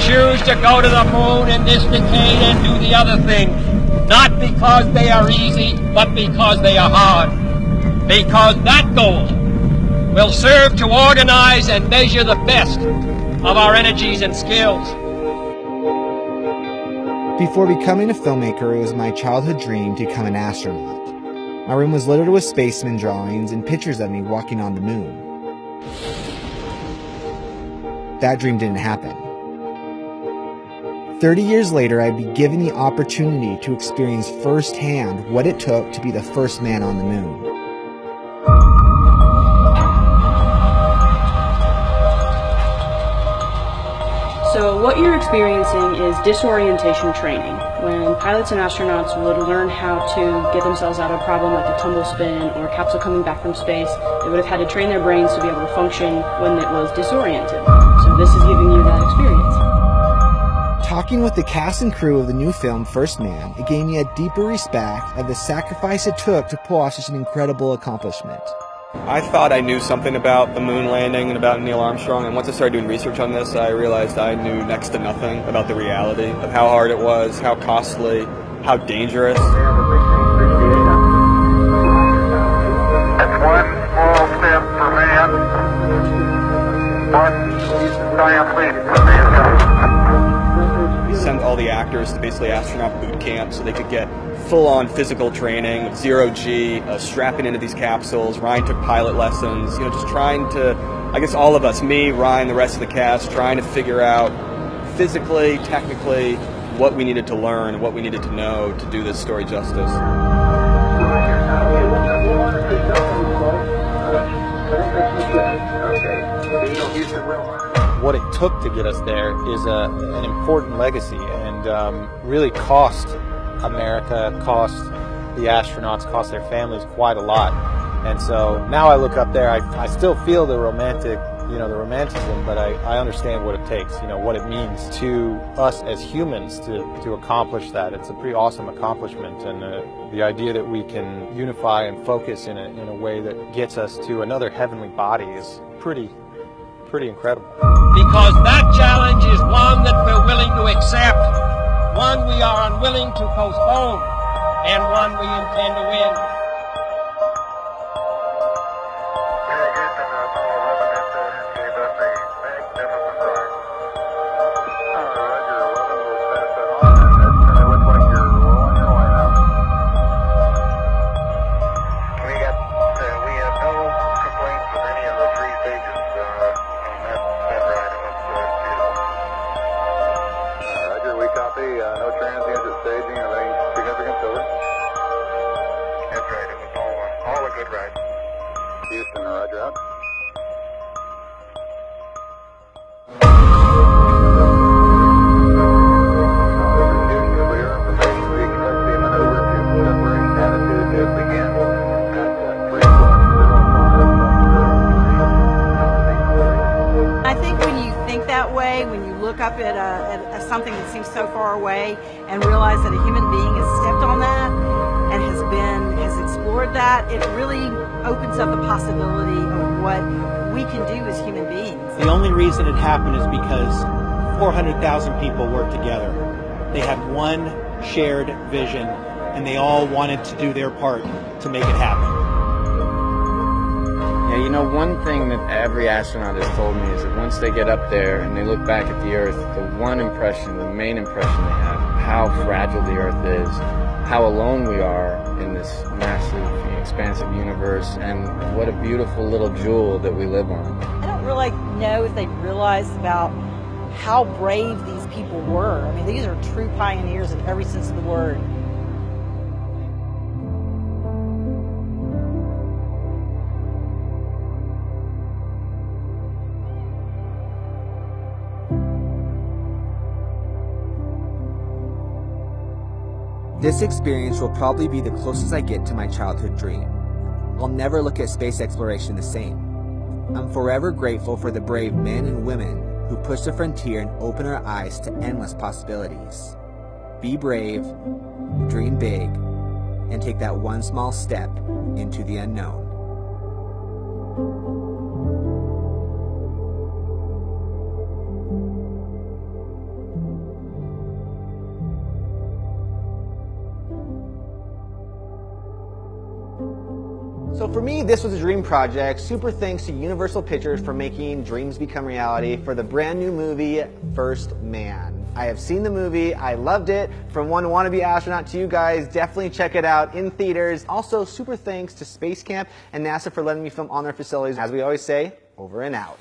choose to go to the moon in this decade and do the other things, not because they are easy, but because they are hard. Because that goal will serve to organize and measure the best of our energies and skills. Before becoming a filmmaker, it was my childhood dream to become an astronaut. My room was littered with spaceman drawings and pictures of me walking on the moon. That dream didn't happen. 30 years later, I'd be given the opportunity to experience firsthand what it took to be the first man on the moon. So what you're experiencing is disorientation training, when pilots and astronauts would learn how to get themselves out of a problem like a tumble spin or a capsule coming back from space. They would have had to train their brains to be able to function when it was disoriented. So this is giving you that experience. Talking with the cast and crew of the new film First Man, it gave me a deeper respect of the sacrifice it took to pull off such an incredible accomplishment. I thought I knew something about the moon landing and about Neil Armstrong, and once I started doing research on this, I realized I knew next to nothing about the reality of how hard it was, how costly, how dangerous. That's one small step for man, one giant leap for mankind. We sent all the actors to basically astronaut boot camp so they could get full-on physical training, zero-G, strapping into these capsules. Ryan took pilot lessons, just trying to, I guess all of us, me, Ryan, the rest of the cast, trying to figure out physically, technically, what we needed to learn and what we needed to know to do this story justice. What it took to get us there is an important legacy, and really cost America, cost the astronauts, cost their families quite a lot. And so now I look up there, I still feel the romanticism, but I understand what it takes, what it means to us as humans to accomplish that. It's a pretty awesome accomplishment, and the idea that we can unify and focus in a way that gets us to another heavenly body is pretty incredible. Because that challenge is one that we're willing to accept, one we are unwilling to postpone, and one we intend to win. No transients at staging of any significance, over. That's right, it was all a good ride. Houston, roger out. Clear, information, we expect the maneuver to separate attitude to begin at 3.0. I think when you think that way, when you look up at something that seems so far away and realize that a human being has stepped on that and has explored that, it really opens up the possibility of what we can do as human beings. The only reason it happened is because 400,000 people worked together. They had one shared vision, and they all wanted to do their part to make it happen. Yeah, one thing that every astronaut has told me is that once they get up there and they look back at the Earth, the one impression, the main impression they have, how fragile the Earth is, how alone we are in this massive, expansive universe, and what a beautiful little jewel that we live on. I don't really know if they realized about how brave these people were. I mean, these are true pioneers in every sense of the word. This experience will probably be the closest I get to my childhood dream. I'll never look at space exploration the same. I'm forever grateful for the brave men and women who push the frontier and open our eyes to endless possibilities. Be brave, dream big, and take that one small step into the unknown. So for me, this was a dream project. Super thanks to Universal Pictures for making dreams become reality for the brand new movie, First Man. I have seen the movie, I loved it. From one wannabe astronaut to you guys, definitely check it out in theaters. Also, super thanks to Space Camp and NASA for letting me film on their facilities. As we always say, over and out.